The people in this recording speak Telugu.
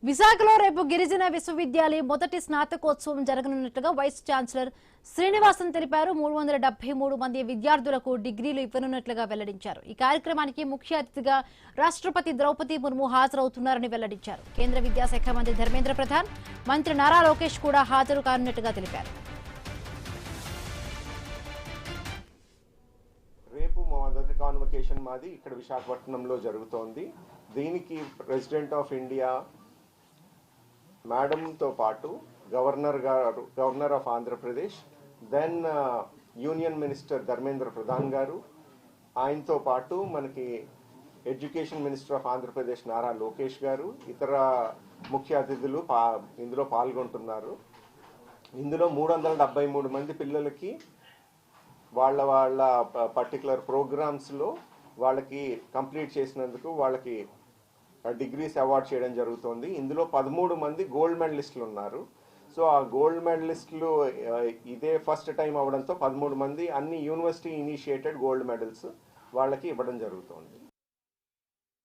విశాఖలో రేపు గిరిజన విశ్వవిద్యాలయం మొదటి స్నాతకోత్సవం జరగనున్నట్లుగా వైస్ ఛాన్సలర్ శ్రీనివాసన్ తెలిపారు. 373 మంది విద్యార్థులకు డిగ్రీలు ఇవ్వనున్నట్లుగా వెల్లడించారు. ఈ కార్యక్రమానికి ముఖ్య అతిథిగా రాష్ట్రపతి ద్రౌపది ముర్ము హాజరవుతున్నారని వెల్లడించారు. కేంద్ర విద్యాశాఖ మంత్రి ధర్మేంద్ర ప్రధాన్, మంత్రి నారా లోకేష్ కూడా హాజరు కానున్నట్లుగా తెలిపారు. రేపు మొదటి కాన్వకేషన్ మాది ఇక్కడ విశాఖపట్నంలో జరుగుతోంది. దీనికి ప్రెసిడెంట్ ఆఫ్ ఇండియా మేడంతో పాటు governor of Andhra Pradesh, then union minister Dharmendra Pradhan garu, ఆయనతో పాటు మనకి education minister of Andhra Pradesh Nara Lokesh garu, ఇతర ముఖ్య అతిథులు ఇందులో పాల్గొంటున్నారు. ఇందులో 373 మంది పిల్లలకి వాళ్ళ పర్టికులర్ ప్రోగ్రామ్స్లో వాళ్ళకి కంప్లీట్ చేసినందుకు వాళ్ళకి డిగ్రీస్ అవార్డ్ చేయడం జరుగుతుంది. ఇందులో 13 మంది గోల్డ్ మెడలిస్టులు ఉన్నారు. సో ఆ గోల్డ్ మెడలిస్టులు ఇదే ఫస్ట్ టైం అవడంతో 13 మంది అన్ని యూనివర్సిటీ ఇనిషియేటెడ్ గోల్డ్ మెడల్స్ వాళ్ళకి ఇవ్వడం జరుగుతుంది.